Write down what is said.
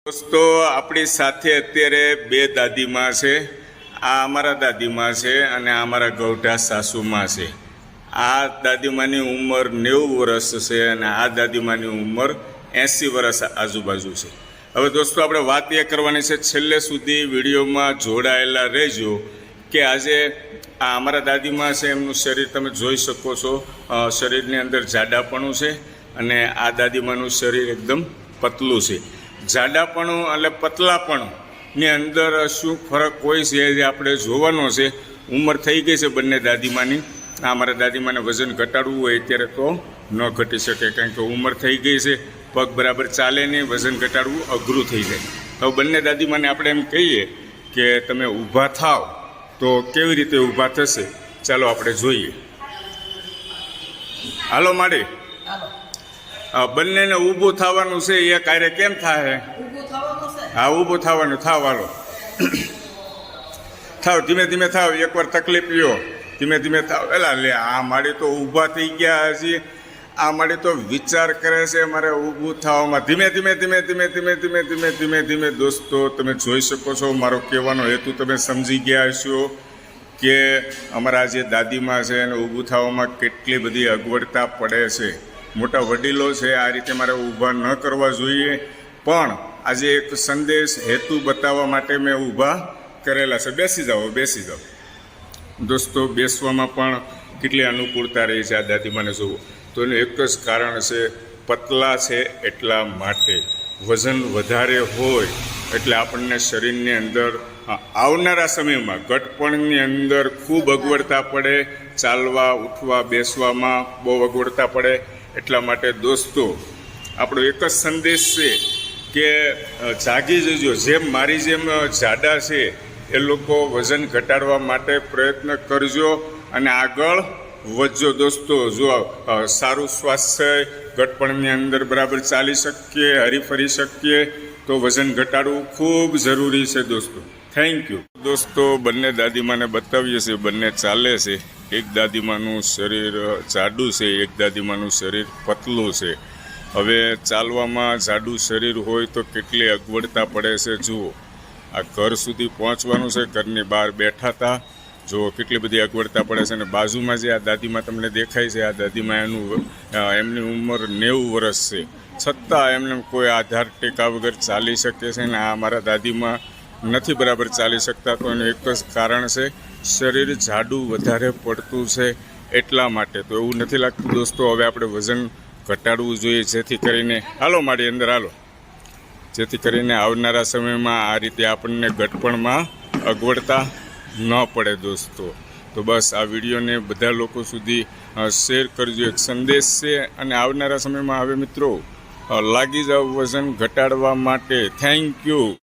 દોસ્તો આપણી સાથે અત્યારે બે દાદીમાં છે। આ અમારા દાદીમાં છે અને આ અમારા ગૌઢા સાસુમાં છે। આ દાદીમાની ઉંમર 90 વર્ષ છે અને આ દાદીમાની ઉંમર 80 વર્ષ આજુબાજુ છે। હવે દોસ્તો આપણે વાત એ કરવાની છે, છેલ્લે સુધી વિડીયોમાં જોડાયેલા રહેજો કે આજે આ અમારા દાદીમાં છે, એમનું શરીર તમે જોઈ શકો છો, શરીરની અંદર જાડાપણું છે અને આ દાદીમાનું શરીર એકદમ પતલું છે। જાડાપણું અને પતલાપણની અંદર શું ફરક હોય છે જે આપણે જોવાનો છે। ઉંમર થઈ ગઈ છે બંને દાદીમાની। આ અમારા દાદીમાને વજન ઘટાડવું હોય અત્યારે તો ન ઘટી શકે, કારણ કે ઉંમર થઈ ગઈ છે, પગ બરાબર ચાલે નહીં, વજન ઘટાડવું અઘરું થઈ જાય। હવે બંને દાદીમાને આપણે એમ કહીએ કે તમે ઊભા થાવ તો કેવી રીતે ઊભા થશે, ચાલો આપણે જોઈએ। હાલો માડી, બંનેને ઊભું થવાનું છે, એ કાર્ય કેમ થાય? હા, ઊભું થવાનું, થાવ, હાલો થાવ, ધીમે ધીમે થાવ, એકવાર તકલીફ લ્યો, ધીમે ધીમે થાવ। એલા લે, આ માડી તો ઊભા થઈ ગયા હજી, આ માડી તો વિચાર કરે છે મારે ઊભું થવામાં। ધીમે ધીમે ધીમે ધીમે ધીમે ધીમે ધીમે ધીમે ધીમે દોસ્તો તમે જોઈ શકો છો, મારો કહેવાનો હેતુ તમે સમજી ગયા હશો કે અમારા જે દાદીમાં છે એને ઊભું થવામાં કેટલી બધી અગવડતા પડે છે। મોટા વડીલો છે, આ રીતે મારે ઊભા ન કરવા જોઈએ, પણ આજે એક સંદેશ હેતુ બતાવવા માટે મેં ઊભા કરેલા છે। બેસી જાઓ, બેસી જાઓ દોસ્તો, બેસવામાં પણ કેટલી અનુકૂળતા રહી છે આ દાદીમાને જુઓ તો એનું એક જ કારણ છે, પતલા છે એટલા માટે। વજન વધારે હોય એટલે આપણને શરીરની અંદર આવનારા સમયમાં ઘટપણની અંદર ખૂબ અગવડતા પડે, ચાલવા ઉઠવા બેસવામાં બહુ અગવડતા પડે। એટલા માટે દોસ્તો આપણો એક જ સંદેશ છે કે જાગી જજો, જેમ મારી જેમ જાડા છે એ લોકો વજન ઘટાડવા માટે પ્રયત્ન કરજો અને આગળ વધજો દોસ્તો। જો સારું સ્વાસ્થ્ય, ઘટપણની અંદર બરાબર ચાલી શકીએ, હરીફરી શકીએ તો વજન ઘટાડવું ખૂબ જરૂરી છે દોસ્તો। થેન્ક યુ દોસ્તો। બંને દાદીમાને બતાવીએ છીએ, બંને ચાલે છે। એક દાદીમાનું શરીર જાડું છે, એક દાદીમાનું શરીર પતલું છે। હવે ચાલવામાં જાડું શરીર હોય તો કેટલી અગવડતા પડે છે જુઓ। આ ઘર સુધી પહોંચવાનું છે, ઘરની બહાર બેઠા હતા, જો કેટલી બધી અગવડતા પડે છે। અને બાજુમાં જે આ દાદીમાં તમને દેખાય છે, આ દાદીમાં એમની ઉંમર 90 વર્ષ છે, છતાં એમને કોઈ આધાર ટેકા વગર ચાલી શકે છે ને આ મારા દાદીમાં નથી બરાબર ચાલી શકતા। તો એનું એક જ કારણ છે, શરીર જાડું વધારે પડતું છે એટલા માટે। તો એવું નથી લાગતું દોસ્તો હવે આપણે વજન ઘટાડવું જોઈએ, જેથી કરીને હાલો મારી અંદર હાલો, જેથી કરીને આવનારા સમયમાં આ રીતે આપણને ઘટપણમાં અગવડતા ન પડે દોસ્તો। તો બસ આ વિડીયોને બધા લોકો સુધી શેર કરજો, એક સંદેશ છે। અને આવનારા સમયમાં હવે મિત્રો લાગી જાવ વજન ઘટાડવા માટે। Thank you.